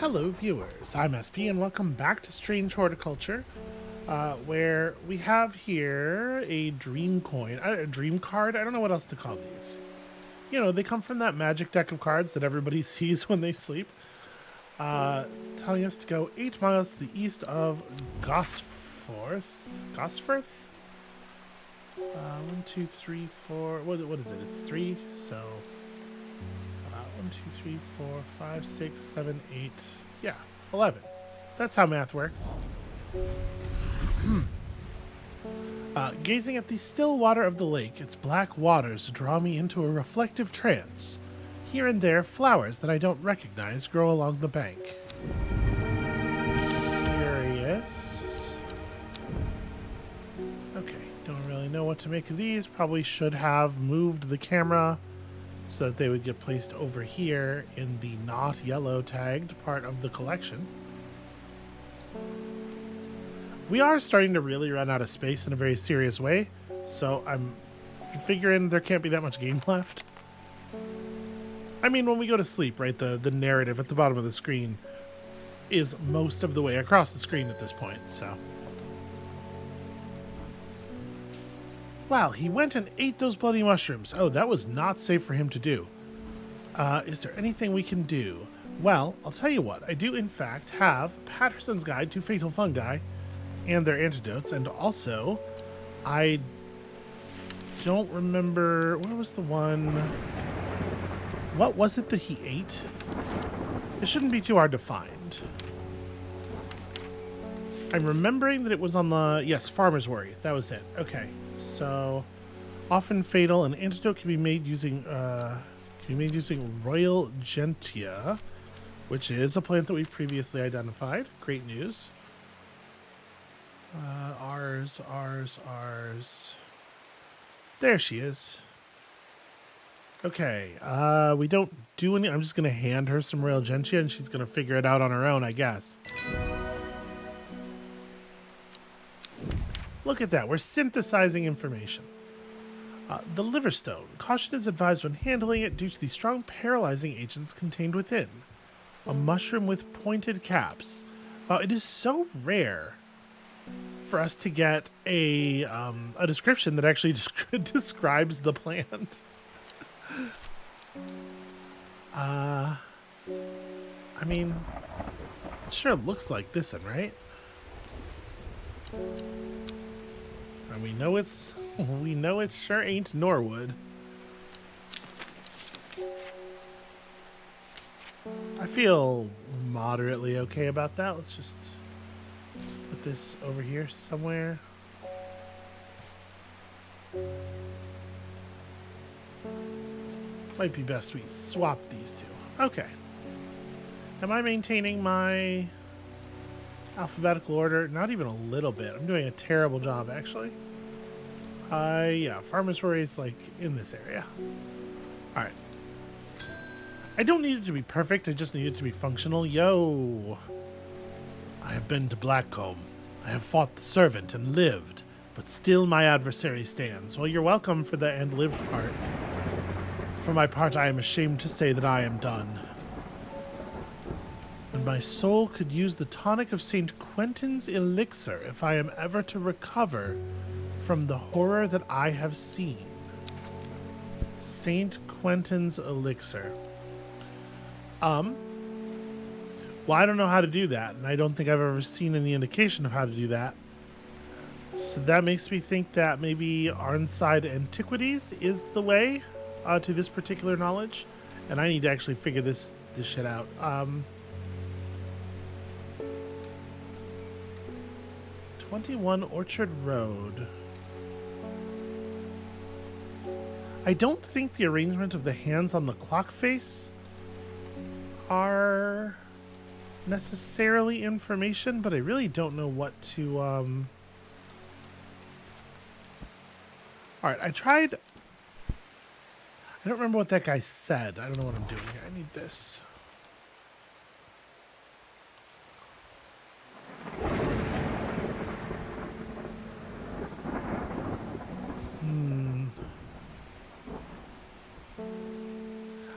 Hello viewers, I'm SP and welcome back to Strange Horticulture, where we have here a dream coin, a dream card. I don't know what else to call these. You know, they come from that magic deck of cards that everybody sees when they sleep, telling us to go 8 miles to the east of Gosforth. Gosforth? 1, 2, 3, 4. What is it? It's 3, so 1, 2, 3, 4, 5, 6, 7, 8. Yeah, 11. That's how math works. Gazing at the still water of the lake, its black waters draw me into a reflective trance. Here and there, flowers that I don't recognize grow along the bank. Curious. Okay, don't really know what to make of these. Probably should have moved the camera so that they would get placed over here in the not yellow tagged part of the collection. We are starting to really run out of space in a very serious way, so I'm figuring there can't be that much game left. I mean, when we go to sleep, right, the narrative at the bottom of the screen is most of the way across the screen at this point, so. Wow, he went and ate those bloody mushrooms. Oh, that was not safe for him to do. Is there anything we can do? Well, I'll tell you what. I do, in fact, have Patterson's Guide to Fatal Fungi and their antidotes, and also, I don't remember... What was the one... What was it that he ate? It shouldn't be too hard to find. I'm remembering that it was on the... Yes, Farmer's Worry. That was it. Okay. So, often fatal, an antidote can be made using Royal Gentia, which is a plant that we've previously identified. Great news. Ours. There she is. Okay, we don't do any... I'm just going to hand her some Royal Gentia, and she's going to figure it out on her own, I guess. Look at that. We're synthesizing information. The liverstone. Caution is advised when handling it due to the strong paralyzing agents contained within. A mushroom with pointed caps. It is so rare for us to get a description that actually describes the plant. I mean, it sure looks like this one, right? And we know it sure ain't Norwood. I feel moderately okay about that. Let's just put this over here somewhere. Might be best we swap these two. Okay. Am I maintaining my alphabetical order? Not even a little bit. I'm doing a terrible job, actually. Yeah, Farmer's Worry is like in this area. Alright. I don't need it to be perfect, I just need it to be functional. Yo! I have been to Blackcomb. I have fought the servant and lived, but still my adversary stands. Well, you're welcome for the and lived part. For my part, I am ashamed to say that I am done. And my soul could use the tonic of St. Quentin's elixir if I am ever to recover from the horror that I have seen. St. Quentin's elixir. Well, I don't know how to do that, and I don't think I've ever seen any indication of how to do that. So that makes me think that maybe Ironside Antiquities is the way to this particular knowledge, and I need to actually figure this shit out. 21 Orchard Road. I don't think the arrangement of the hands on the clock face are necessarily information, but I really don't know what to... Alright, I tried... I don't remember what that guy said. I don't know what I'm doing here. I need this.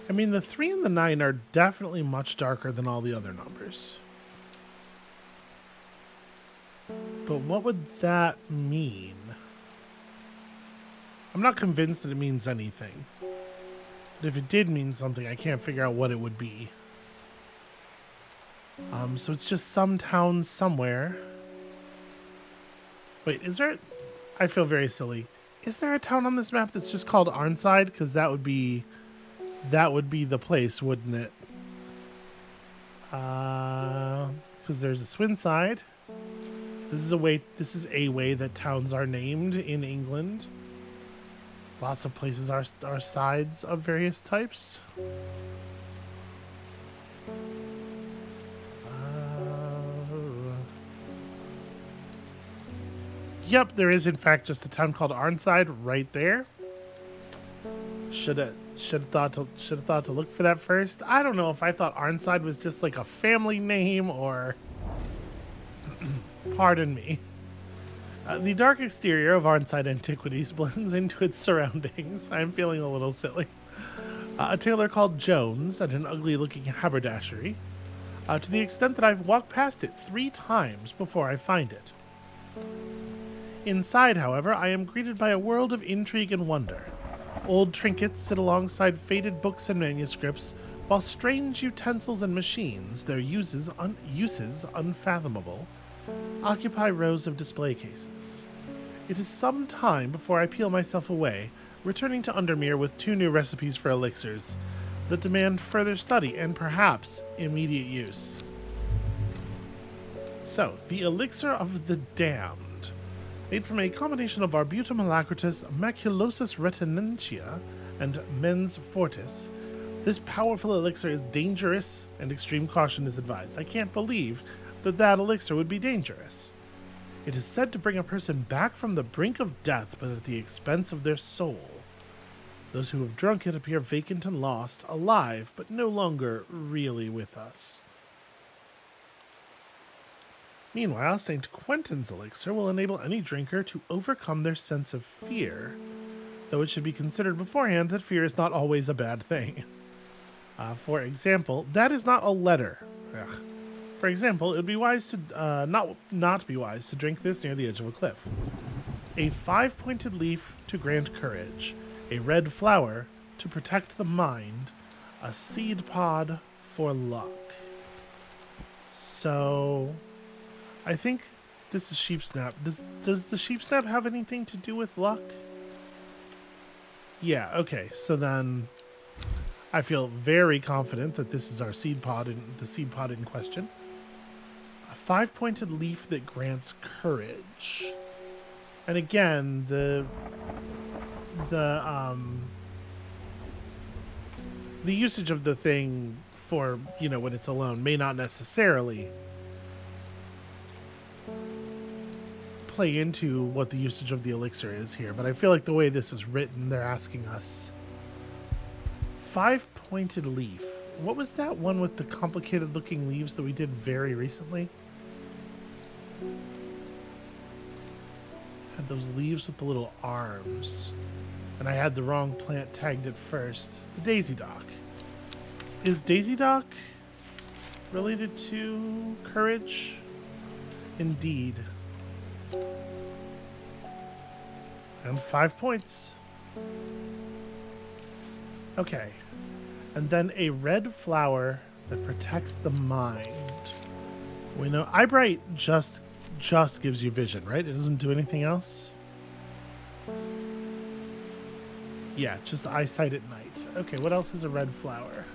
I mean, the 3 and the 9 are definitely much darker than all the other numbers. But what would that mean? I'm not convinced that it means anything. But if it did mean something, I can't figure out what it would be. So it's just some town somewhere. Wait, is there... I feel very silly. Is there a town on this map that's just called Ironside? Because that would be the place, wouldn't it? Because there's a Swinside. This is a way that towns are named in England. Lots of places are sides of various types. Yep, there is in fact just a town called Ironside right there. Should have thought to look for that first. I don't know if I thought Ironside was just like a family name or. Pardon me. The dark exterior of Ironside Antiquities blends into its surroundings. I'm feeling a little silly. A tailor called Jones at an ugly-looking haberdashery. To the extent that I've walked past it 3 times before I find it. Inside, however, I am greeted by a world of intrigue and wonder. Old trinkets sit alongside faded books and manuscripts, while strange utensils and machines, their uses unfathomable, occupy rows of display cases. It is some time before I peel myself away, returning to Undermere with 2 new recipes for elixirs that demand further study and perhaps immediate use. So, the elixir of the damned. Made from a combination of Arbutum alacritus, Maculosus retinentia, and Mens fortis, this powerful elixir is dangerous and extreme caution is advised. I can't believe that elixir would be dangerous. It is said to bring a person back from the brink of death, but at the expense of their soul. Those who have drunk it appear vacant and lost, alive, but no longer really with us. Meanwhile, St. Quentin's elixir will enable any drinker to overcome their sense of fear, though it should be considered beforehand that fear is not always a bad thing. For example, that is not a letter. Ugh. For example, it would be wise to not be wise to drink this near the edge of a cliff. A 5-pointed leaf to grant courage, a red flower to protect the mind, a seed pod for luck. So, I think this is sheepsnap. Does the sheepsnap have anything to do with luck? Yeah, okay. So then I feel very confident that this is our seed pod in question. A 5-pointed leaf that grants courage. And again, the usage of the thing for, when it's alone may not necessarily play into what the usage of the elixir is here, but I feel like the way this is written, they're asking us 5-pointed leaf. What was that one with the complicated looking leaves that we did very recently? Had those leaves with the little arms, and I had the wrong plant tagged at first. The daisy dock. Is daisy dock related to courage? Indeed. And 5 points. Okay. And then a red flower that protects the mind. We know Eyebright just gives you vision, right? It doesn't do anything else? Yeah, just eyesight at night. Okay, what else is a red flower?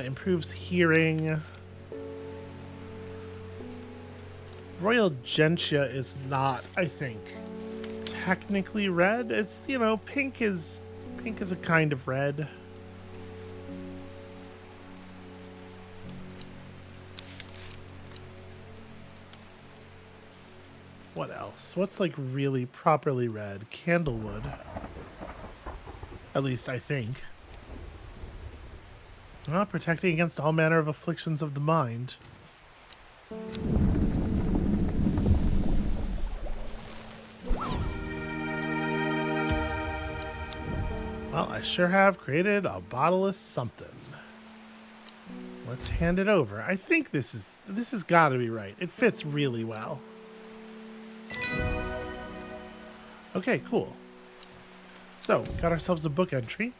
Improves hearing. Royal Gentian is not, I think, technically red. It's, pink is a kind of red. What else? What's like really properly red? Candlewood. At least I think. Protecting against all manner of afflictions of the mind. Well, I sure have created a bottle of something. Let's hand it over. I think this has got to be right. It fits really well. Okay, cool. So, got ourselves a book entry.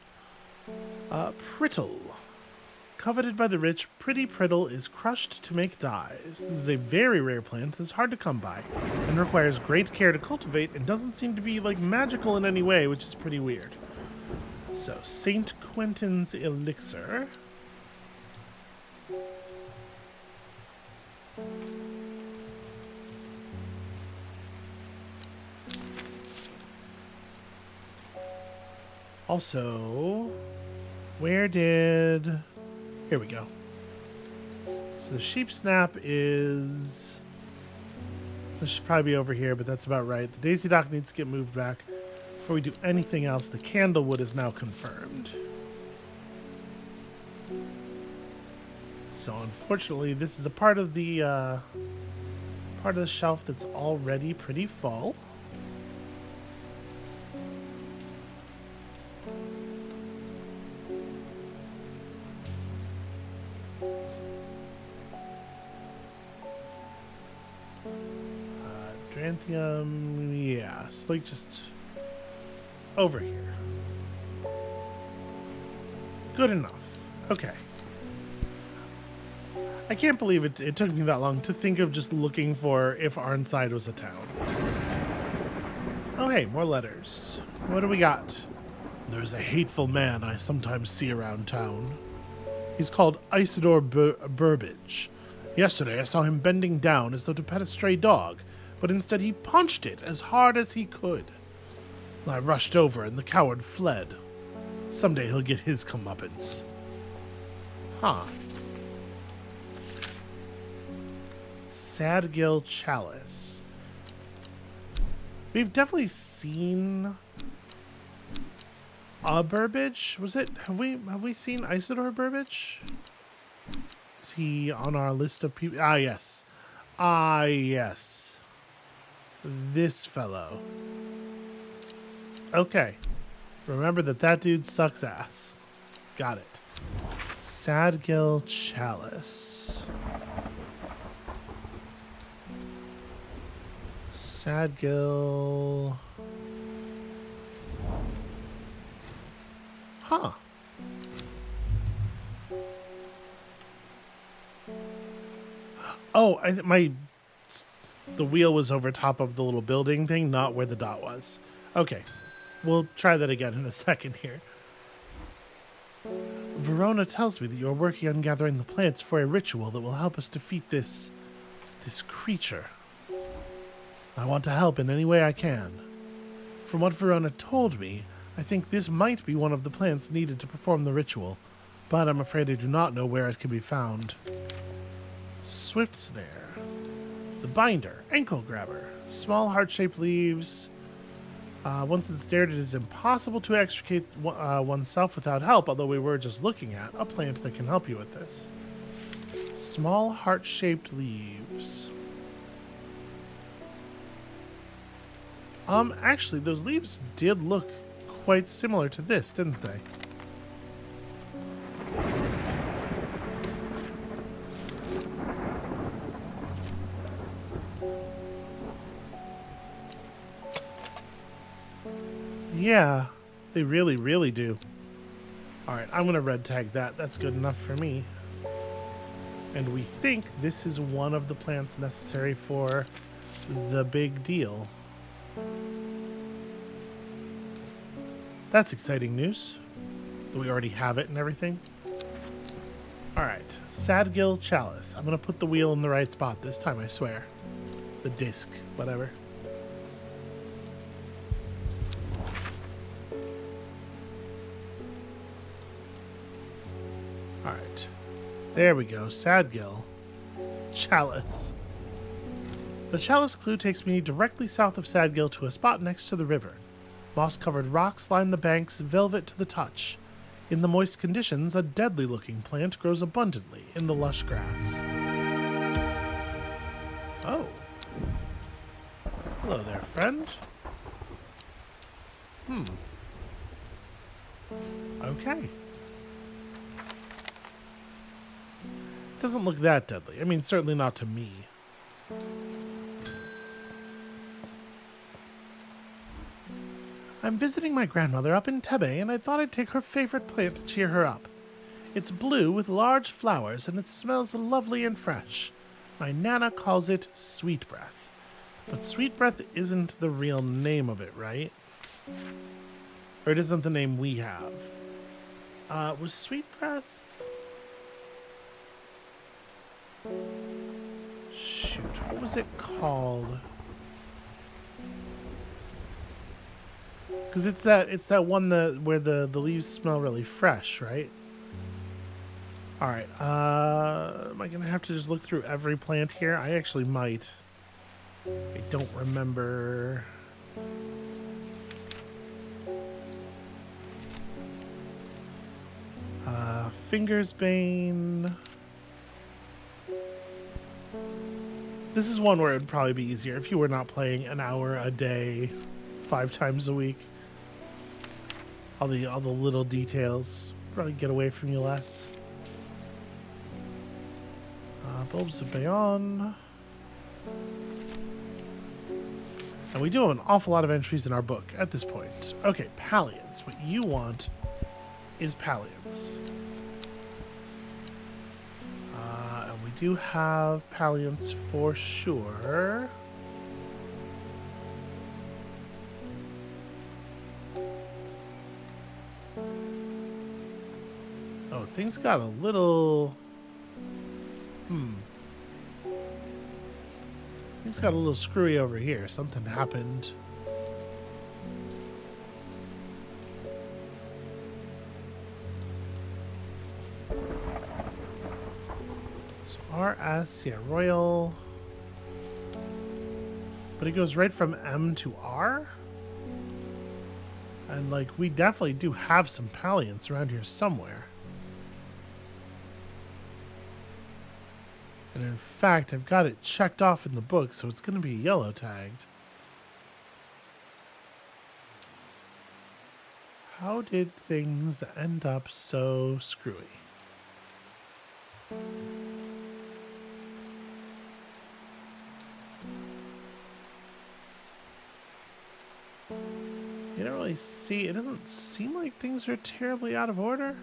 Prittle. Coveted by the rich, pretty prittle is crushed to make dyes. This is a very rare plant that's hard to come by and requires great care to cultivate and doesn't seem to be like magical in any way, which is pretty weird. So, St. Quentin's Elixir. Also, where did... Here we go. So the sheep snap is... This should probably be over here, but that's about right. The daisy dock needs to get moved back. Before we do anything else, the candlewood is now confirmed. So unfortunately, this is a part of the shelf that's already pretty full. Yeah, so like just over here. Good enough. Okay. I can't believe it took me that long to think of just looking for if Ironside was a town. Oh hey, more letters. What do we got? There's a hateful man I sometimes see around town. He's called Isidore Burbage. Yesterday I saw him bending down as though to pet a stray dog, but instead he punched it as hard as he could. I rushed over and the coward fled. Someday he'll get his comeuppance. Huh. Sadgill Chalice. We've definitely seen a Burbage. Was it? Have we seen Isidore Burbage? Is he on our list of people? Ah, yes. Ah, yes. This fellow. Okay. Remember that dude sucks ass. Got it. Sadgill Chalice. Sadgill. Huh. Oh, the wheel was over top of the little building thing, not where the dot was. Okay. We'll try that again in a second here. Verona tells me that you are working on gathering the plants for a ritual that will help us defeat this creature. I want to help in any way I can. From what Verona told me, I think this might be one of the plants needed to perform the ritual, but I'm afraid I do not know where it can be found. Swift Snare. The Binder. Ankle Grabber. Small heart-shaped leaves. Once ensnared, it is impossible to extricate oneself without help, although we were just looking at a plant that can help you with this. Small heart-shaped leaves. Actually, those leaves did look quite similar to this, didn't they? Yeah, they really, really do. Alright, I'm going to red tag that. That's good enough for me. And we think this is one of the plants necessary for the big deal. That's exciting news. Do we already have it and everything? Alright, Sadgill Chalice. I'm going to put the wheel in the right spot this time, I swear. The disc, whatever. Alright. There we go. Sadgill Chalice. The chalice clue takes me directly south of Sadgill to a spot next to the river. Moss-covered rocks line the banks, velvet to the touch. In the moist conditions, a deadly-looking plant grows abundantly in the lush grass. Oh. Hello there, friend. Okay. Doesn't look that deadly. I mean, certainly not to me. I'm visiting my grandmother up in Tebe, and I thought I'd take her favorite plant to cheer her up. It's blue with large flowers, and it smells lovely and fresh. My Nana calls it Sweet Breath. But Sweet Breath isn't the real name of it, right? Or it isn't the name we have. Was Sweet Breath... Shoot, what was it called? Because it's that one where the leaves smell really fresh, right? All right. Am I gonna have to just look through every plant here? I actually might. I don't remember. Fingersbane. This is one where it would probably be easier if you were not playing an hour a day, 5 times a week. All the little details probably get away from you less. Bulbs of Bayonne. And we do have an awful lot of entries in our book at this point. Okay, Palliance. What you want is Palliance. And we do have Palliance for sure. Oh, things got a little... Things got a little screwy over here. Something happened. So RS, yeah, Royal. But it goes right from M to R? And, like, we definitely do have some Palliance around here somewhere. And in fact, I've got it checked off in the book, so it's going to be yellow tagged. How did things end up so screwy? You don't really see, it doesn't seem like things are terribly out of order.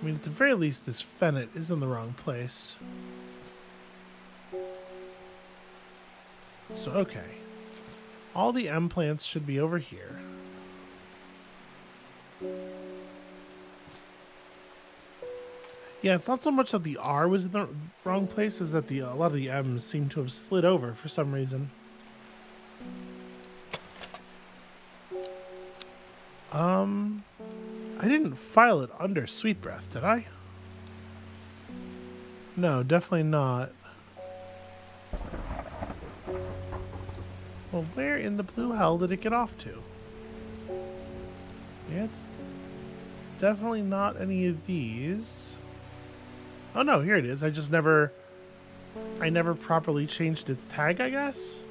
I mean, at the very least, this Fennec is in the wrong place. So, okay. All the M plants should be over here. Yeah, it's not so much that the R was in the wrong place, as that a lot of the M's seem to have slid over for some reason. I didn't file it under Sweet Breath, did I? No, definitely not. Well, where in the blue hell did it get off to? Yeah, it's definitely not any of these. Oh no, here it is. I never properly changed its tag, I guess?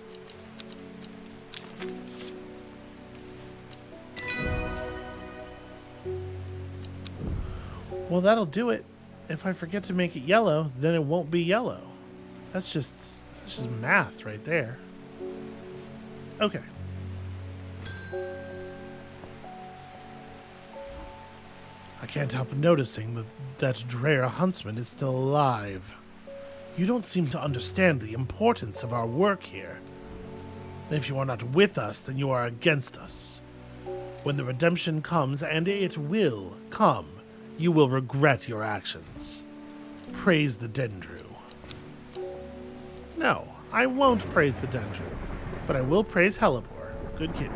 Well, that'll do it. If I forget to make it yellow, then it won't be yellow. That's just math right there. Okay. I can't help noticing that Dreyer Huntsman is still alive. You don't seem to understand the importance of our work here. If you are not with us, then you are against us. When the redemption comes, and it will come, you will regret your actions. Praise the Dendru. No, I won't praise the Dendru, but I will praise Hellebore. Good kitty.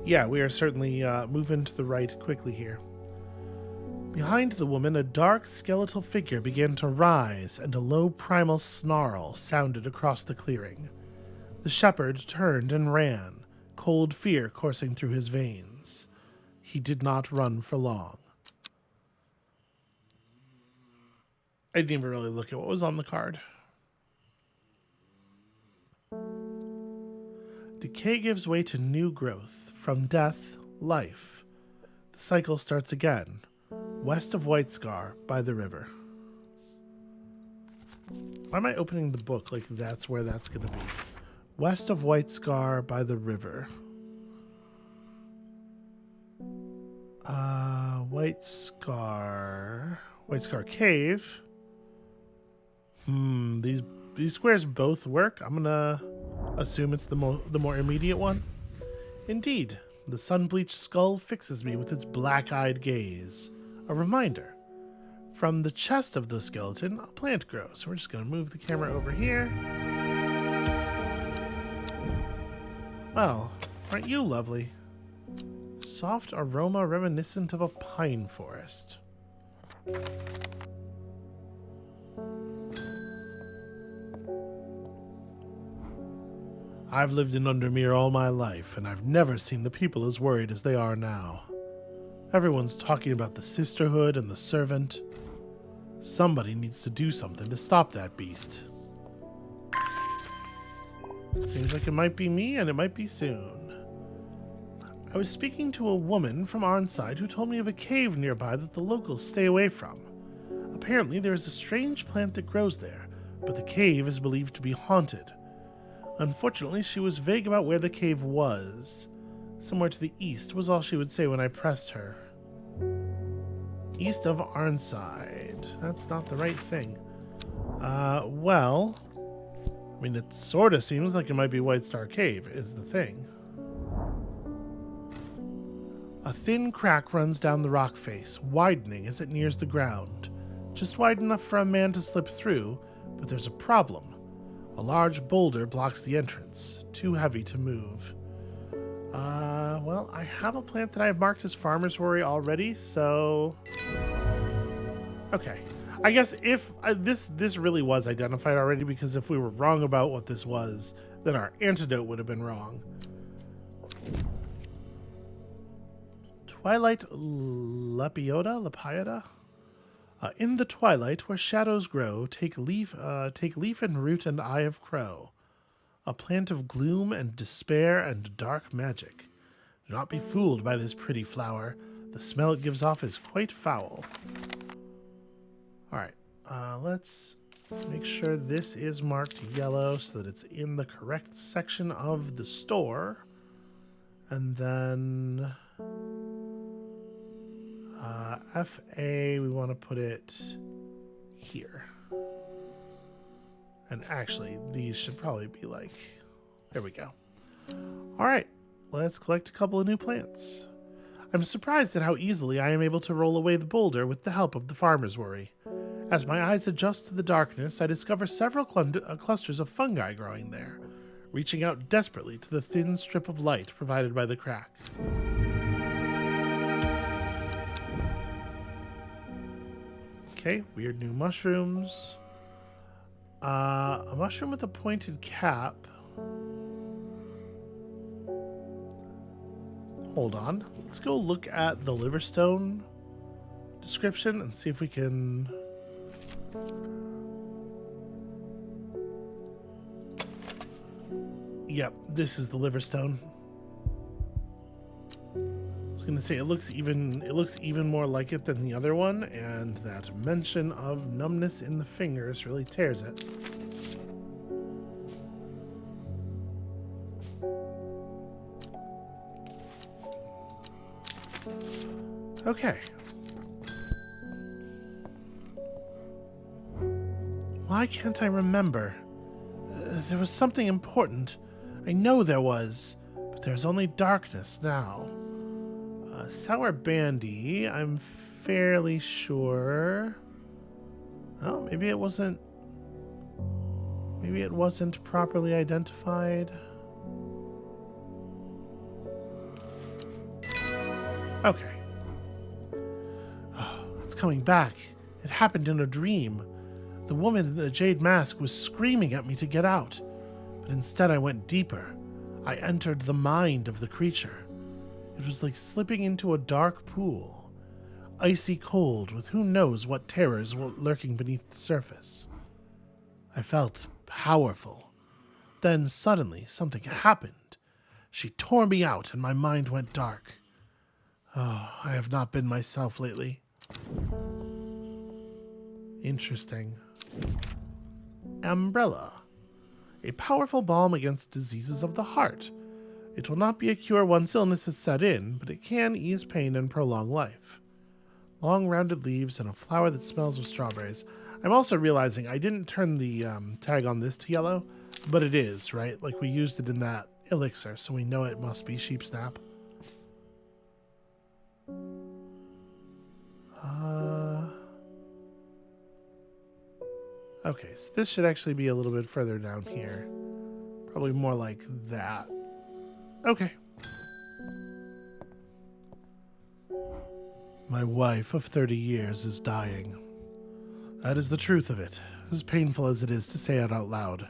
Yeah, we are certainly moving to the right quickly here. Behind the woman, a dark skeletal figure began to rise, and a low primal snarl sounded across the clearing. The shepherd turned and ran, cold fear coursing through his veins. he did not run for long. I didn't even really look at what was on the card. Decay gives way to new growth. From death, life. The cycle starts again. West of White Scar, by the river. Why am I opening the book like that's where that's going to be? West of White Scar, by the river. White Scar Cave. These squares both work. I'm gonna assume it's the more immediate one. Indeed, the sun-bleached skull fixes me with its black-eyed gaze. A reminder. From the chest of the skeleton, a plant grows. So we're just gonna move the camera over here. Well, aren't you lovely? Soft aroma reminiscent of a pine forest. I've lived in Undermere all my life, and I've never seen the people as worried as they are now. Everyone's talking about the sisterhood and the servant. Somebody needs to do something to stop that beast. Seems like it might be me, and it might be soon. I was speaking to a woman from Ironside who told me of a cave nearby that the locals stay away from. Apparently there is a strange plant that grows there, but the cave is believed to be haunted. Unfortunately, she was vague about where the cave was. Somewhere to the east was all she would say when I pressed her. East of Ironside. That's not the right thing. Well, I mean, it sort of seems like it might be White Star Cave, is the thing. A thin crack runs down the rock face, widening as it nears the ground. Just wide enough for a man to slip through, but there's a problem. A large boulder blocks the entrance, too heavy to move. Well, I have a plant that I have marked as Farmer's Worry already, so... Okay. I guess if this really was identified already, because if we were wrong about what this was, then our antidote would have been wrong. Twilight Lepiota? In the twilight, where shadows grow, take leaf and root and eye of crow. A plant of gloom and despair and dark magic. Do not be fooled by this pretty flower. The smell it gives off is quite foul. Alright, let's make sure this is marked yellow so that it's in the correct section of the store. And then... FA, we want to put it here. And actually, these should probably be like... There we go. Alright, let's collect a couple of new plants. I'm surprised at how easily I am able to roll away the boulder with the help of the Farmer's Worry. As my eyes adjust to the darkness, I discover several clusters of fungi growing there, reaching out desperately to the thin strip of light provided by the crack. Okay, weird new mushrooms. A mushroom with a pointed cap. Hold on. Let's go look at the liverstone description and see if we can... Yep, this is the liverstone. I was gonna say it looks even more like it than the other one, and that mention of numbness in the fingers really tears it. Okay. Why can't I remember? There was something important. I know there was, but there's only darkness now. Sour Bandy, I'm fairly sure. Oh, maybe it wasn't properly identified. Okay. Oh, it's coming back. It happened in a dream. The woman in the jade mask was screaming at me to get out, but instead I went deeper. I entered the mind of the creature. It was like slipping into a dark pool, icy cold with who knows what terrors lurking beneath the surface. I felt powerful. Then suddenly something happened. She tore me out and my mind went dark. Oh, I have not been myself lately. Interesting. Umbrella. A powerful balm against diseases of the heart. It will not be a cure once illness has set in, but it can ease pain and prolong life. Long rounded leaves and a flower that smells of strawberries. I'm also realizing I didn't turn the tag on this to yellow, but it is, right? Like we used it in that elixir, so we know it must be sheepsnap. Okay, so this should actually be a little bit further down here. Probably more like that. Okay. My wife of 30 years is dying. That is the truth of it, as painful as it is to say it out loud.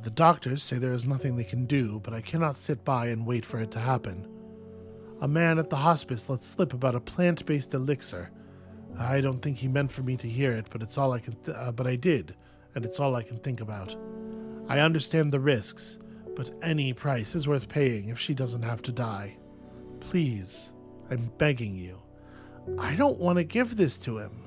The doctors say there is nothing they can do, but I cannot sit by and wait for it to happen. A man at the hospice let slip about a plant-based elixir. I don't think he meant for me to hear it, but it's all I can. But I did, and it's all I can think about. I understand the risks, but any price is worth paying if she doesn't have to die. Please, I'm begging you. I don't want to give this to him.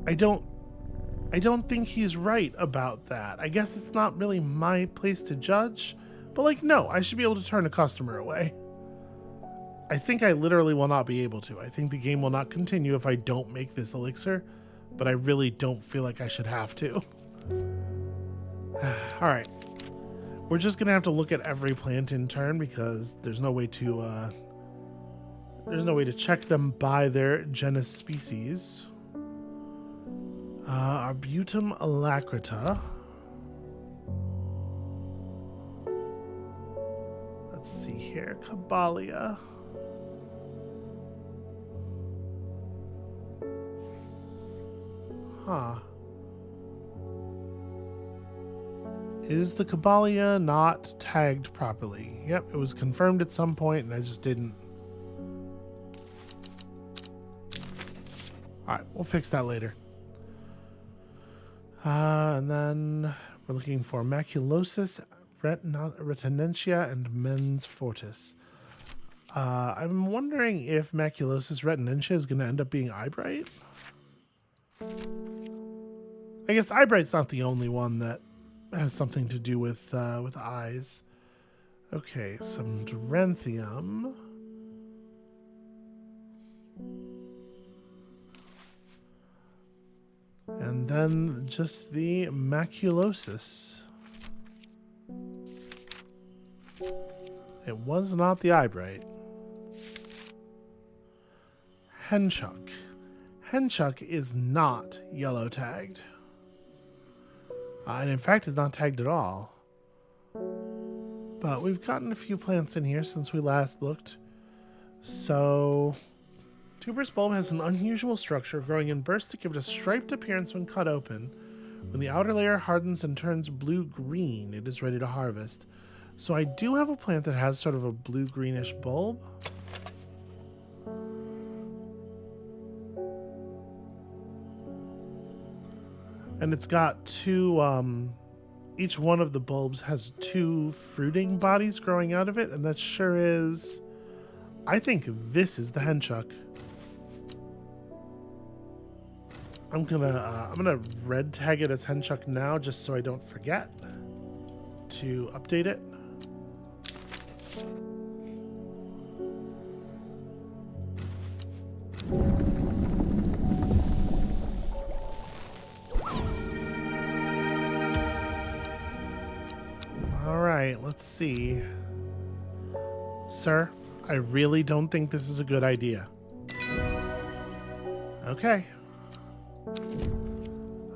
I don't think he's right about that. I guess it's not really my place to judge, but like, no, I should be able to turn a customer away. I think I literally will not be able to. I think the game will not continue if I don't make this elixir, but I really don't feel like I should have to. All right. We're just going to have to look at every plant in turn because there's no way to check them by their genus species. Arbutum alacrita. Let's see here. Caballia. Huh. Is the Caballia not tagged properly? Yep, it was confirmed at some point and I just didn't. Alright, we'll fix that later. And then we're looking for Maculosis, Retinentia, and Mens Fortis. I'm wondering if Maculosis Retinentia is going to end up being Eyebright. I guess Eyebright's not the only one that has something to do with eyes. Okay, some Doranthium. And then just the Maculosis. It was not the Eyebright. Henchuck. Henchuck is not yellow tagged. And in fact is not tagged at all. But we've gotten a few plants in here since we last looked. So, tuberous bulb has an unusual structure growing in bursts to give it a striped appearance when cut open. When the outer layer hardens and turns blue-green, it is ready to harvest. So I do have a plant that has sort of a blue-greenish bulb. And it's got two, each one of the bulbs has two fruiting bodies growing out of it, and that sure is, I think this is the henchuck. I'm gonna red tag it as henchuck now, just so I don't forget to update it. Alright, let's see. Sir, I really don't think this is a good idea. Okay.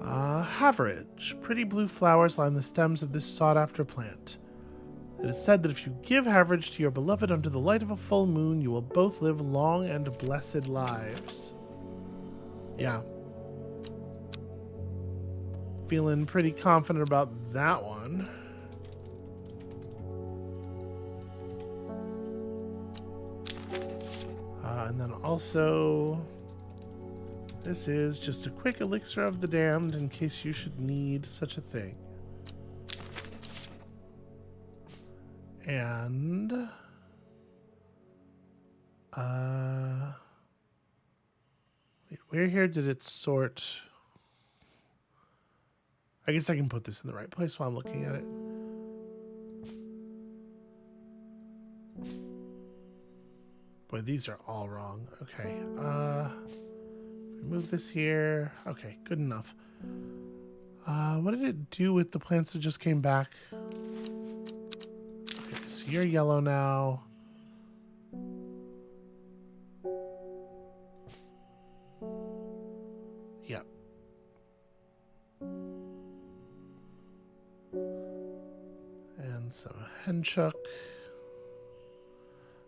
Haverage. Pretty blue flowers line the stems of this sought-after plant. It is said that if you give Haverage to your beloved under the light of a full moon, you will both live long and blessed lives. Yeah. Feeling pretty confident about that one. And then also, this is just a quick elixir of the damned in case you should need such a thing. And wait, where here did it sort? I guess I can put this in the right place while I'm looking at it. Boy, these are all wrong. Okay. Move this here. Okay, good enough. What did it do with the plants that just came back? Okay, so you're yellow now. Yep. And some henchuk.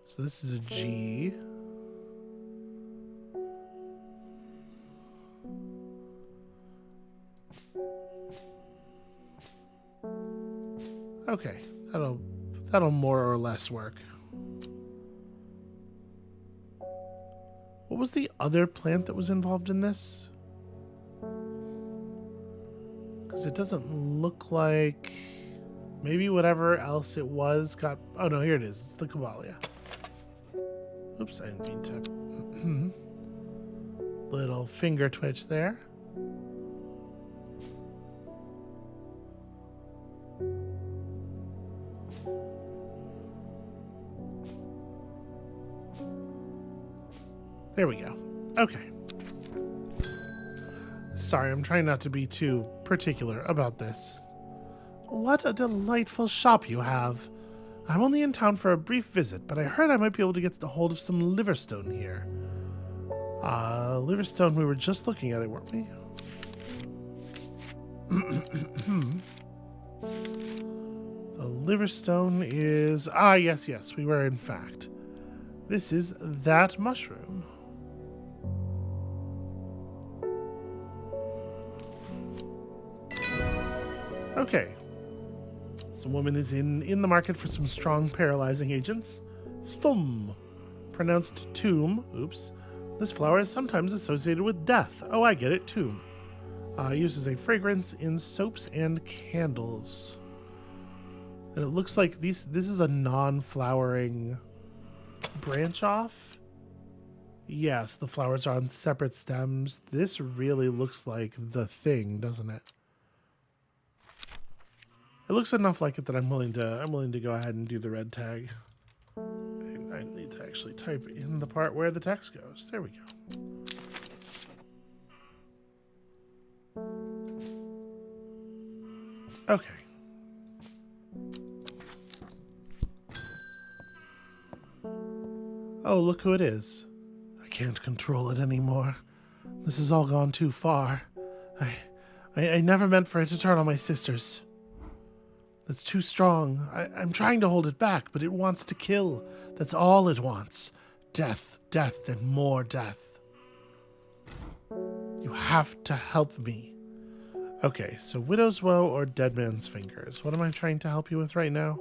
So this is a G. Okay, that'll more or less work. What was the other plant that was involved in this? Because it doesn't look like... Maybe whatever else it was got... Oh no, here it is. It's the Caballia. Oops, I didn't mean to... Little finger twitch there. There we go. Okay. Sorry, I'm trying not to be too particular about this. What a delightful shop you have. I'm only in town for a brief visit, but I heard I might be able to get a hold of some liverstone here. Liverstone, we were just looking at it, weren't we? The liverstone is... Ah, yes, we were in fact. This is that mushroom. Okay. Some woman is in the market for some strong paralyzing agents. Thum. Pronounced tomb. Oops. This flower is sometimes associated with death. Oh, I get it. Tomb. Uses a fragrance in soaps and candles. And it looks like this is a non-flowering branch off. Yes, the flowers are on separate stems. This really looks like the thing, doesn't it? It looks enough like it that I'm willing to go ahead and do the red tag. I need to actually type in the part where the text goes. There we go. Okay. Oh, look who it is. I can't control it anymore. This has all gone too far. I never meant for it to turn on my sisters. That's too strong. I'm trying to hold it back, but it wants to kill. That's all it wants. Death, death, and more death. You have to help me. Okay, so Widow's Woe or Dead Man's Fingers. What am I trying to help you with right now?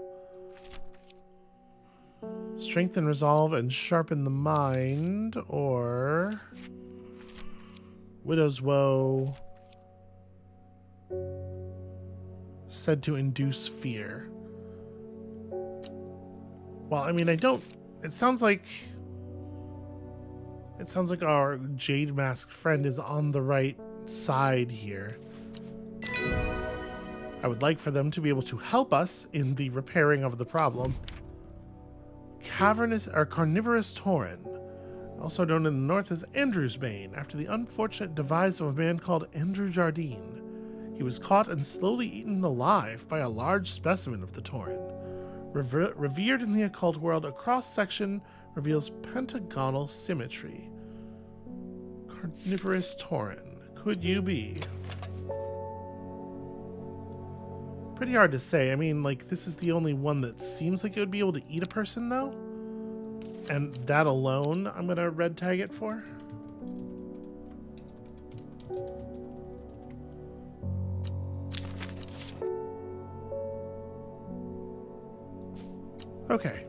Strengthen resolve and sharpen the mind, or Widow's Woe said to induce fear. Well, I mean, it sounds like our jade masked friend is on the right side here. I would like for them to be able to help us in the repairing of the problem. Cavernous or carnivorous tauren, also known in the north as Andrew's Bane, after the unfortunate demise of a man called Andrew Jardine. He was caught and slowly eaten alive by a large specimen of the tauren. Revered in the occult world, a cross-section reveals pentagonal symmetry. Carnivorous tauren. Could you be? Pretty hard to say. I mean, like, this is the only one that seems like it would be able to eat a person, though. And that alone, I'm going to red tag it for. Okay.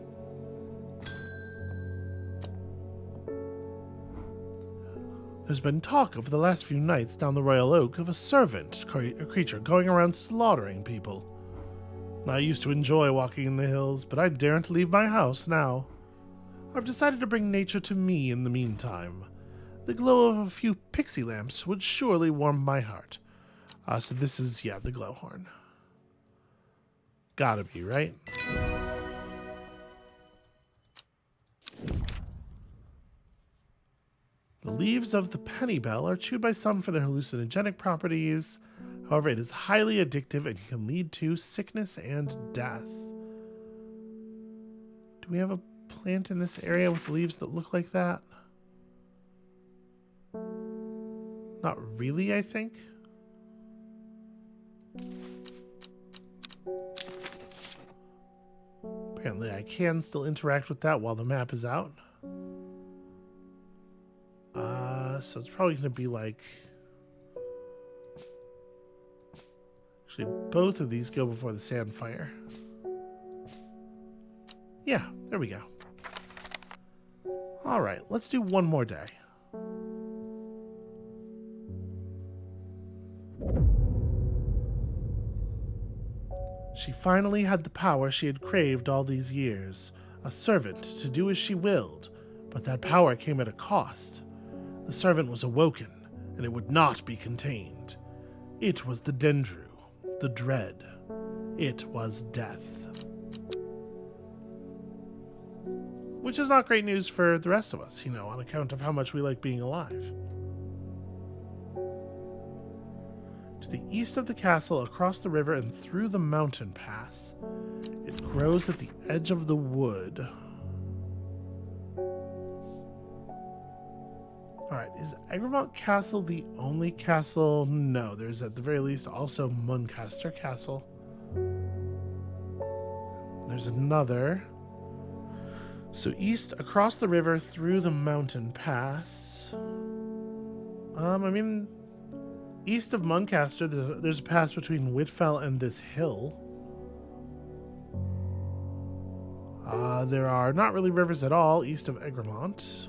There's been talk over the last few nights down the Royal Oak of a servant creature going around slaughtering people. I used to enjoy walking in the hills, but I daren't leave my house now. I've decided to bring nature to me in the meantime. The glow of a few pixie lamps would surely warm my heart. So this is, yeah, the glowhorn. Gotta be, right? The leaves of the penny bell are chewed by some for their hallucinogenic properties. However, it is highly addictive and can lead to sickness and death. Do we have a plant in this area with leaves that look like that? Not really, I think. Apparently I can still interact with that while the map is out. So it's probably going to be like... Actually, both of these go before the sand fire. Yeah, there we go. Alright, let's do one more day. She finally had the power she had craved all these years, a servant to do as she willed, but that power came at a cost. The servant was awoken, and it would not be contained. It was the Dendru, the dread. It was death. Which is not great news for the rest of us, on account of how much we like being alive. To the east of the castle, across the river and through the mountain pass. It grows at the edge of the wood. Alright, is Egremont Castle the only castle? No, there's at the very least also Muncaster Castle. There's another. So east, across the river, through the mountain pass. East of Muncaster, there's a pass between Whitfell and this hill. There are not really rivers at all east of Egremont.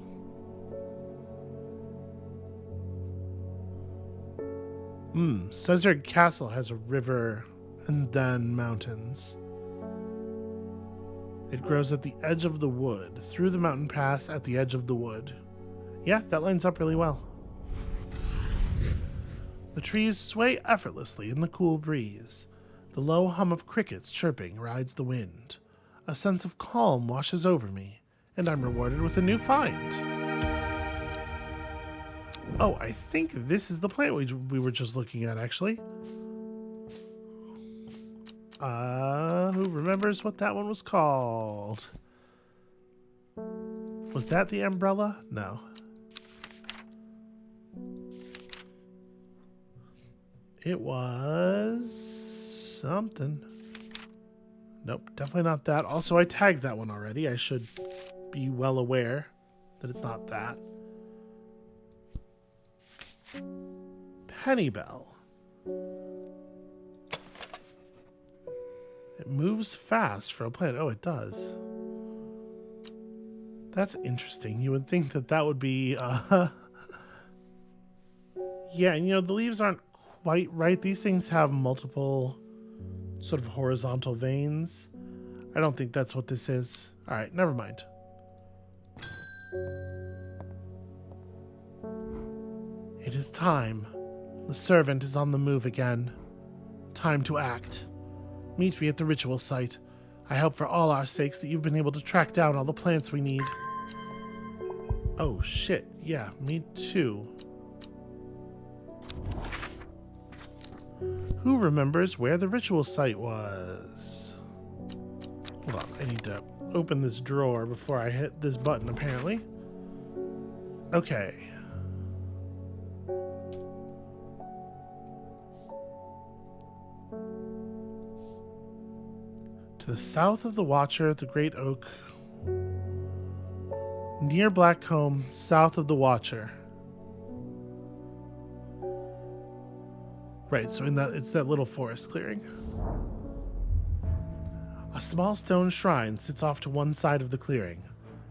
Cesar Castle has a river and then mountains. It grows at the edge of the wood, through the mountain pass at the edge of the wood. Yeah, that lines up really well. The trees sway effortlessly in the cool breeze. The low hum of crickets chirping rides the wind. A sense of calm washes over me, and I'm rewarded with a new find. Oh, I think this is the plant we were just looking at, actually. Who remembers what that one was called? Was that the umbrella? No. It was something. Nope, definitely not that. Also, I tagged that one already. I should be well aware that it's not that. Pennybell. It moves fast for a plant. Oh, it does. That's interesting. You would think that that would be... Yeah, and the leaves aren't quite right. These things have multiple sort of horizontal veins. I don't think that's what this is. All right, never mind. It is time. The servant is on the move again. Time to act. Meet me at the ritual site. I hope for all our sakes that you've been able to track down all the plants we need. Oh shit, yeah, me too. Who remembers where the ritual site was? Hold on, I need to open this drawer before I hit this button, apparently. Okay. To the south of the Watcher, the Great Oak. Near Blackcomb, south of the Watcher. Right, so it's that little forest clearing. A small stone shrine sits off to one side of the clearing.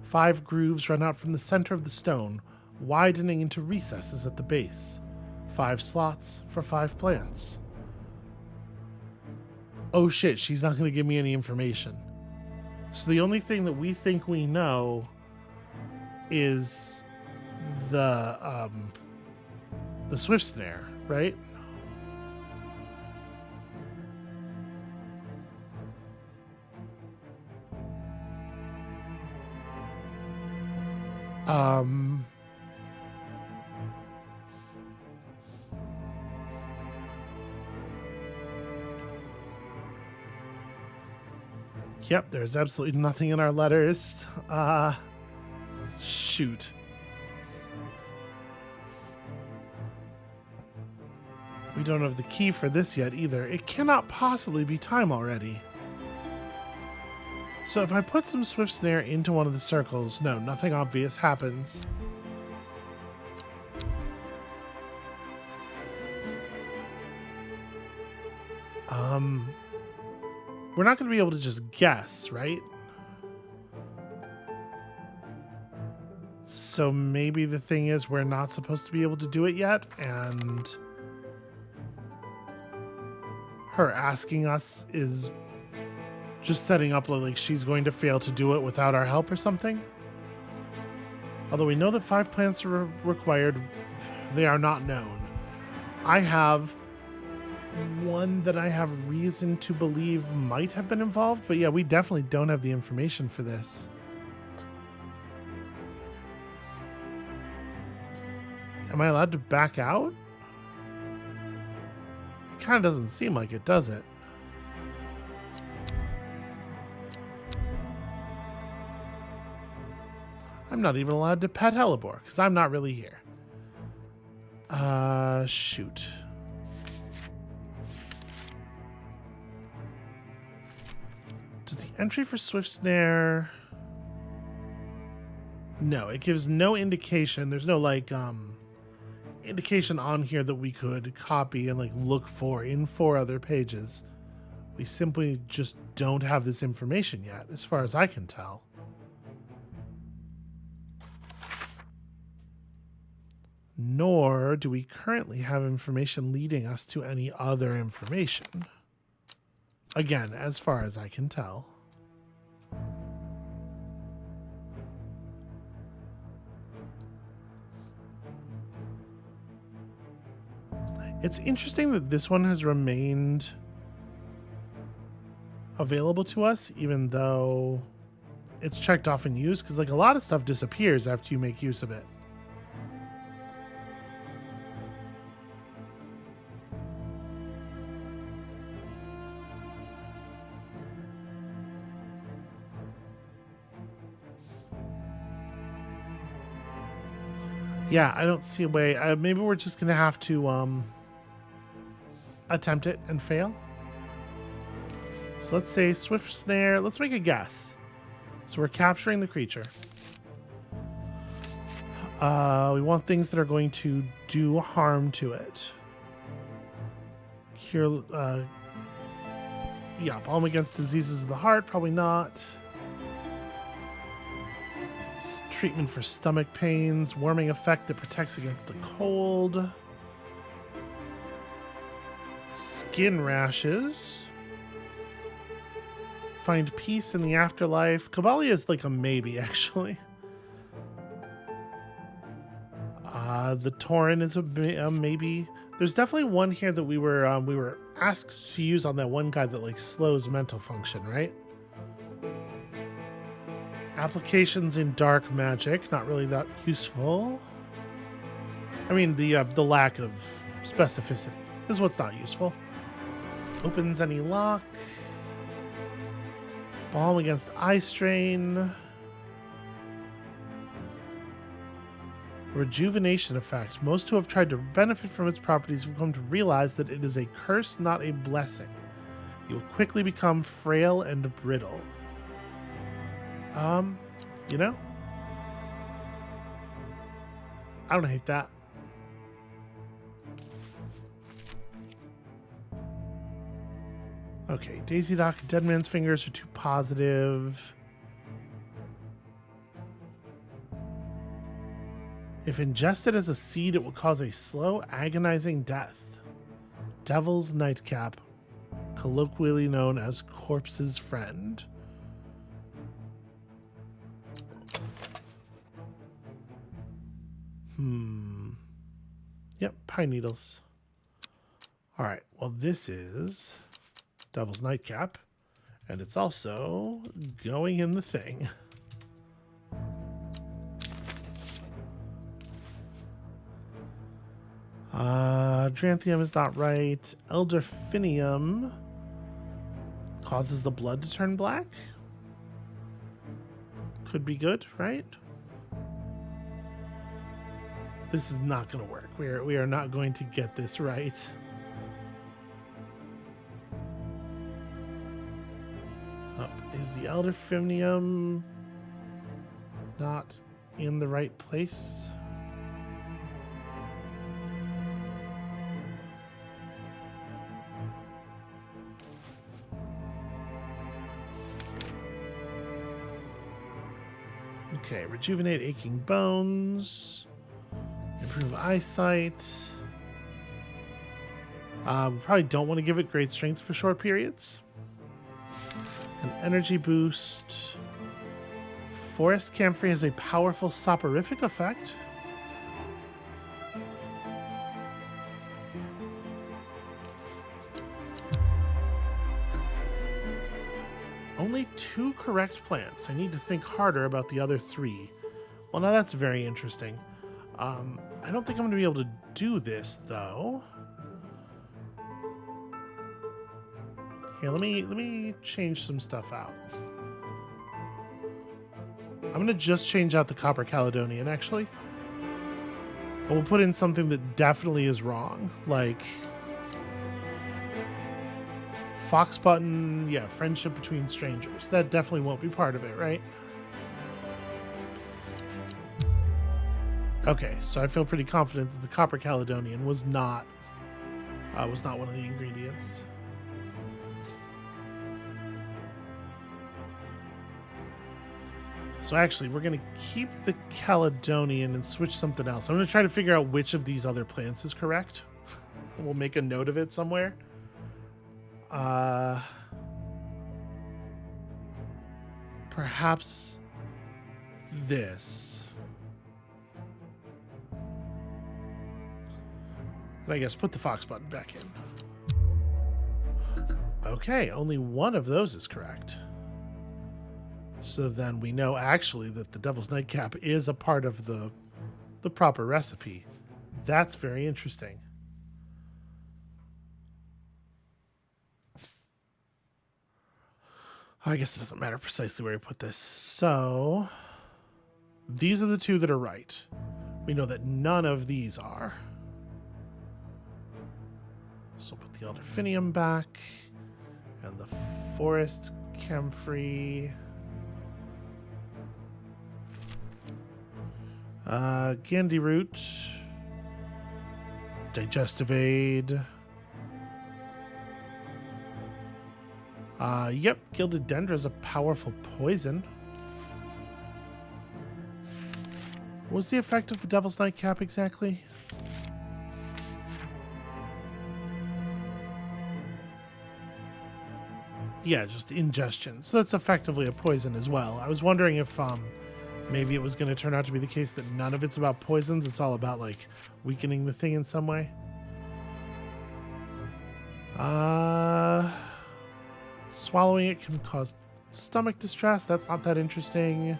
5 grooves run out from the center of the stone, widening into recesses at the base. 5 slots for 5 plants. Oh shit, she's not going to give me any information. So the only thing that we think we know is the swift snare, right? Yep, there's absolutely nothing in our letters. Shoot. We don't have the key for this yet either. It cannot possibly be time already. So if I put some swift snare into one of the circles, no, nothing obvious happens. We're not going to be able to just guess, right? So maybe the thing is we're not supposed to be able to do it yet, and her asking us is just setting up like she's going to fail to do it without our help or something. Although we know that 5 plants are required, they are not known. I have one that I have reason to believe might have been involved, but yeah, we definitely don't have the information for this. Am I allowed to back out? It kind of doesn't seem like it, does it? I'm not even allowed to pet Hellebore because I'm not really here. Shoot. Does the entry for Swift Snare... No, it gives no indication. There's no, like, indication on here that we could copy and, like, look for in 4 other pages. We simply just don't have this information yet, as far as I can tell. Nor do we currently have information leading us to any other information. Again, as far as I can tell. It's interesting that this one has remained available to us, even though it's checked off and used, because like a lot of stuff disappears after you make use of it. Yeah, I don't see a way. Maybe we're just going to have to attempt it and fail. So let's say Swift Snare. Let's make a guess. So we're capturing the creature. We want things that are going to do harm to it. Cure, yeah, balm against diseases of the heart, probably not. Treatment for stomach pains, warming effect that protects against the cold. Skin rashes. Find peace in the afterlife. Caballia is like a maybe, actually. The Tauren is a maybe. There's definitely one here that we were asked to use on that one guy that like slows mental function, right? Applications in dark magic, not really that useful. I mean, the lack of specificity is what's not useful. Opens any lock. Balm against eye strain. Rejuvenation effect. Most who have tried to benefit from its properties have come to realize that it is a curse, not a blessing. You will quickly become frail and brittle. You know? I don't hate that. Okay, Daisy Dock and Dead Man's Fingers are too positive. If ingested as a seed, it will cause a slow, agonizing death. Devil's Nightcap, colloquially known as Corpse's Friend. Yep, pine needles. All right, well, this is Devil's Nightcap, and it's also going in the thing. Dranthium is not right. Elderfinium causes the blood to turn black. Could be good, right? This is not going to work. We are not going to get this right. Is the Elderfinium not in the right place? Okay, rejuvenate aching bones. Improve eyesight. We probably don't want to give it great strength for short periods. An energy boost. Forest camphor has a powerful soporific effect. Only 2 correct plants. I need to think harder about the other 3. Well, now that's very interesting. I don't think I'm going to be able to do this, though. Here, let me change some stuff out. I'm going to just change out the Copper Caledonian, actually. And we'll put in something that definitely is wrong, like Fox Button, yeah, friendship between strangers. That definitely won't be part of it, right? Okay, so I feel pretty confident that the Copper Caledonian was not one of the ingredients. So actually, we're going to keep the Caledonian and switch something else. I'm going to try to figure out which of these other plants is correct. We'll make a note of it somewhere. Perhaps this. And I guess put the Fox Button back in. Okay, only one of those is correct. So then we know actually that the Devil's Nightcap is a part of the proper recipe. That's very interesting. I guess it doesn't matter precisely where you put this. So these are the 2 that are right. We know that none of these are. So put the Elderfinium back and the Forest Camphor. Gandhi root, digestive aid. Yep, gilded dendra is a powerful poison. What was the effect of the Devil's Nightcap exactly? Yeah, just ingestion. So that's effectively a poison as well. I was wondering if maybe it was going to turn out to be the case that none of it's about poisons. It's all about, like, weakening the thing in some way. Swallowing it can cause stomach distress. That's not that interesting.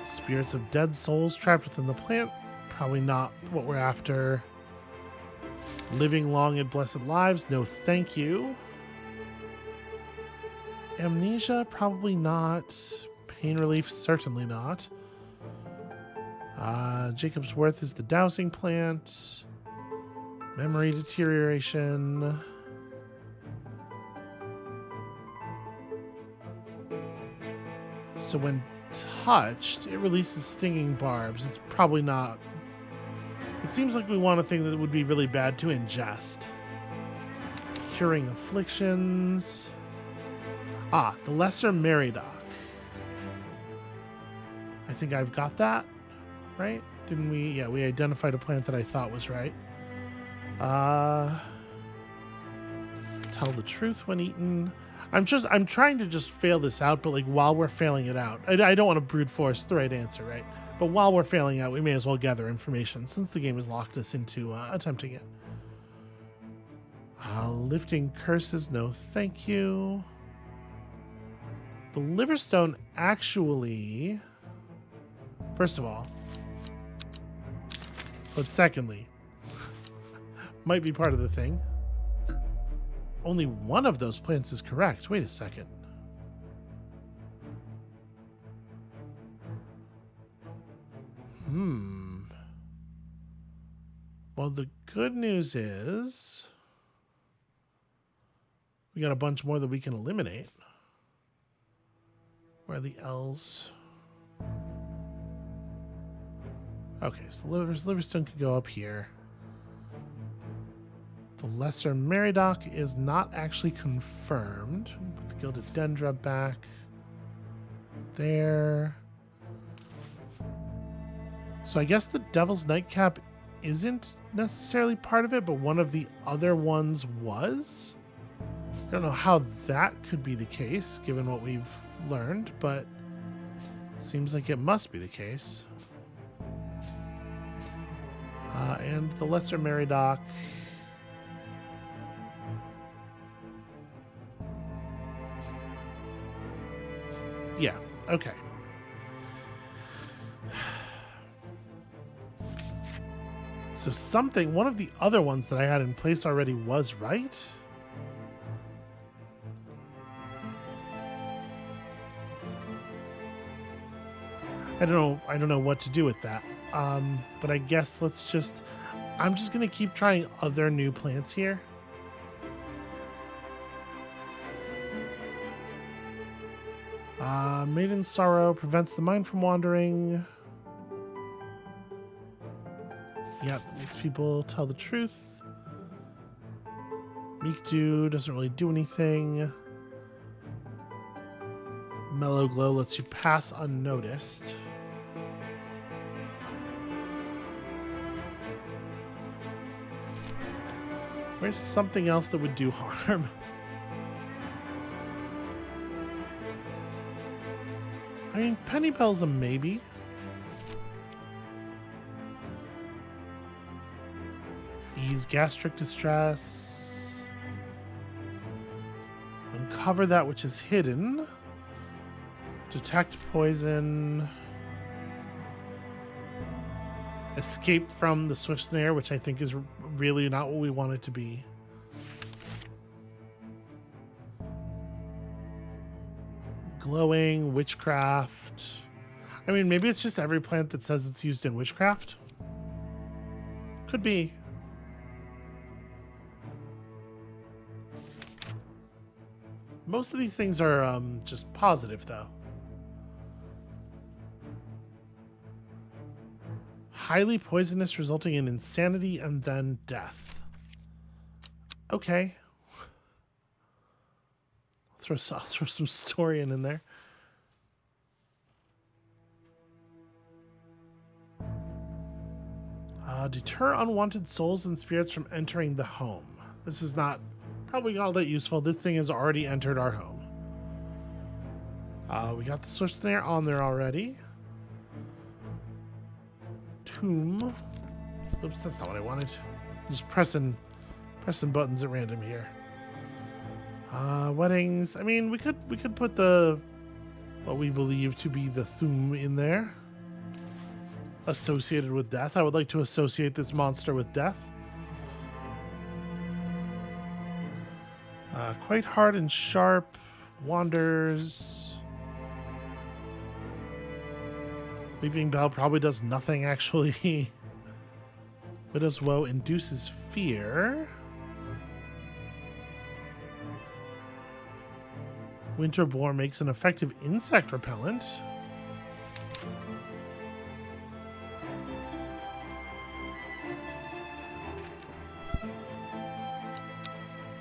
Spirits of dead souls trapped within the plant. Probably not what we're after. Living long and blessed lives. No, thank you. Amnesia, probably not. Pain relief, certainly not. Jacob's Worth is the dowsing plant. Memory deterioration. So when touched, it releases stinging barbs. It's probably not. It seems like we want a thing that would be really bad to ingest. Curing afflictions. The Lesser Meridoc. think I've got that, right? Didn't we? Yeah, we identified a plant that I thought was right. Tell the truth when eaten. I'm trying to just fail this out, but like while we're failing it out, I don't want to brute force the right answer, right? But while we're failing out, we may as well gather information since the game has locked us into attempting it. Lifting curses, no thank you. The Liverstone actually, first of all, but secondly, might be part of the thing. Only one of those plants is correct. Wait a second. Well, the good news is we got a bunch more that we can eliminate. Where are the L's? Okay, so Liverstone could go up here. The Lesser Meridoc is not actually confirmed. Put the Gilded Dendra back there. So I guess the Devil's Nightcap isn't necessarily part of it, but one of the other ones was. I don't know how that could be the case, given what we've learned, but seems like it must be the case. And the Lesser Meridoc. Yeah, okay. So one of the other ones that I had in place already was right? I don't know what to do with that. But I guess I'm just going to keep trying other new plants here. Maiden Sorrow prevents the mind from wandering. Yep, makes people tell the truth. Meek Dew doesn't really do anything. Mellow Glow lets you pass unnoticed. Where's something else that would do harm? I mean, Penny Bell's a maybe. Ease gastric distress. Uncover that which is hidden. Detect poison. Escape from the swift snare, which I think is really not what we want it to be. Glowing, witchcraft. I mean, maybe it's just every plant that says it's used in witchcraft. Could be. Most of these things are just positive, though. Highly poisonous, resulting in insanity and then death. Okay. I'll throw some Storian in there. Deter unwanted souls and spirits from entering the home. This is not probably all that useful. This thing has already entered our home. We got the switch snare on there already. Tomb. Oops, that's not what I wanted. Just pressing buttons at random here. Weddings. I mean, we could put what we believe to be the Thum in there. Associated with death. I would like to associate this monster with death. Quite hard and sharp. Wanders. Weeping Bell probably does nothing, actually. Widow's Woe induces fear. Winterboar makes an effective insect repellent.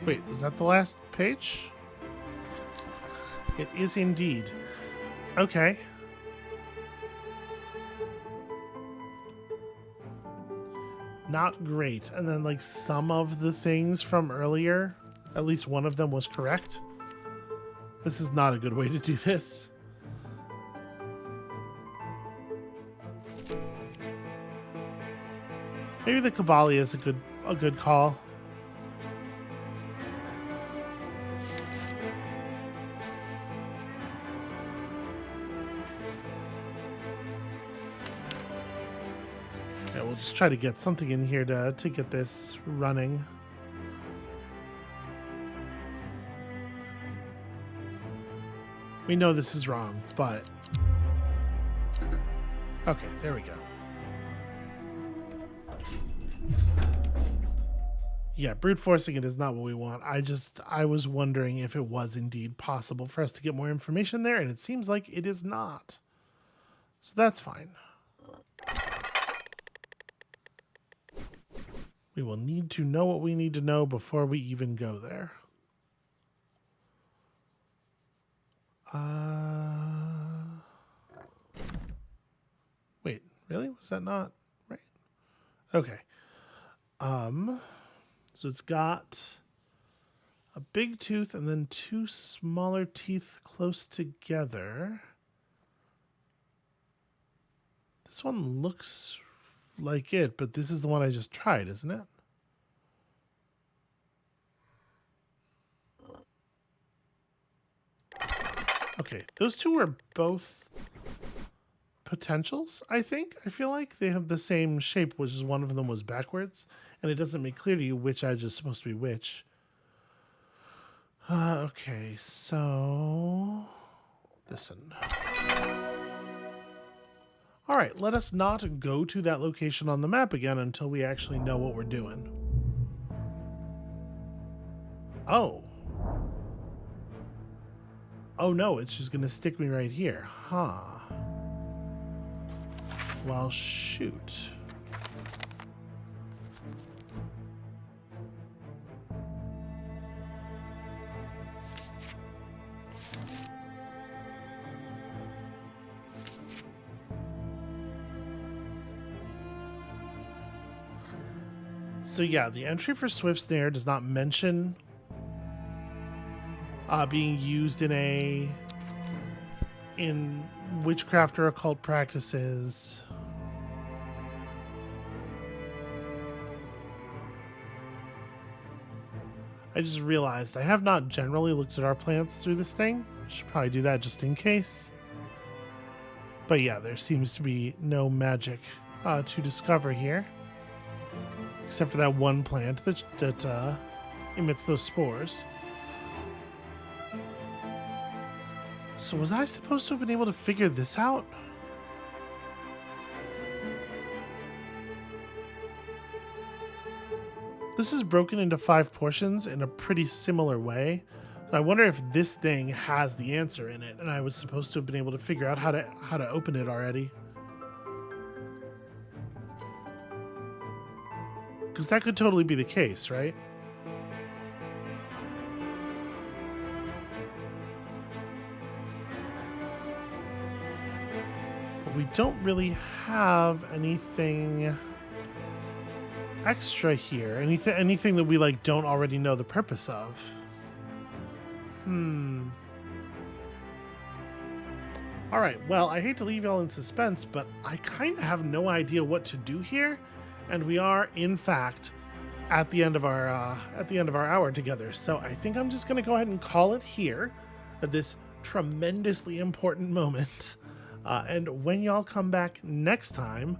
Wait, was that the last page? It is indeed. Okay. not great. And then like some of the things from earlier, at least one of them was correct. This is not a good way to do this. Maybe the Cavalli is a good call. Yeah, we'll just try to get something in here to get this running. We know this is wrong, but... Okay, there we go. Yeah, brute forcing it is not what we want. I was wondering if it was indeed possible for us to get more information there, and it seems like it is not. So that's fine. We will need to know what we need to know before we even go there. Wait, really? Was that not right? Okay. So it's got a big tooth and then two smaller teeth close together. This one looks like it, but this is the one I just tried, isn't it? Okay, those two were both potentials, I think. I feel like they have the same shape, which is one of them was backwards, and it doesn't make clear to you which edge is supposed to be which. Okay, so... listen. Alright, let us not go to that location on the map again until we actually know what we're doing. Oh. Oh no, it's just gonna stick me right here. Huh. Well, shoot. So yeah, the entry for Swift Snare does not mention being used in witchcraft or occult practices. I just realized I have not generally looked at our plants through this thing. Should probably do that just in case. But yeah, there seems to be no magic to discover here. Except for that one plant that emits those spores. So was I supposed to have been able to figure this out? This is broken into 5 portions in a pretty similar way. I wonder if this thing has the answer in it, and I was supposed to have been able to figure out how to open it already. Because that could totally be the case, right? But we don't really have anything extra here. Anything that we like don't already know the purpose of. All right, well, I hate to leave y'all in suspense, but I kind of have no idea what to do here, and we are, in fact, at the end of our hour together. So I think I'm just going to go ahead and call it here at this tremendously important moment. And when y'all come back next time,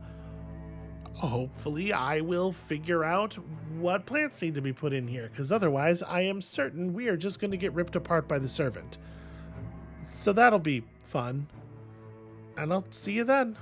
hopefully I will figure out what plants need to be put in here, because otherwise I am certain we are just going to get ripped apart by the servant. So that'll be fun. And I'll see you then.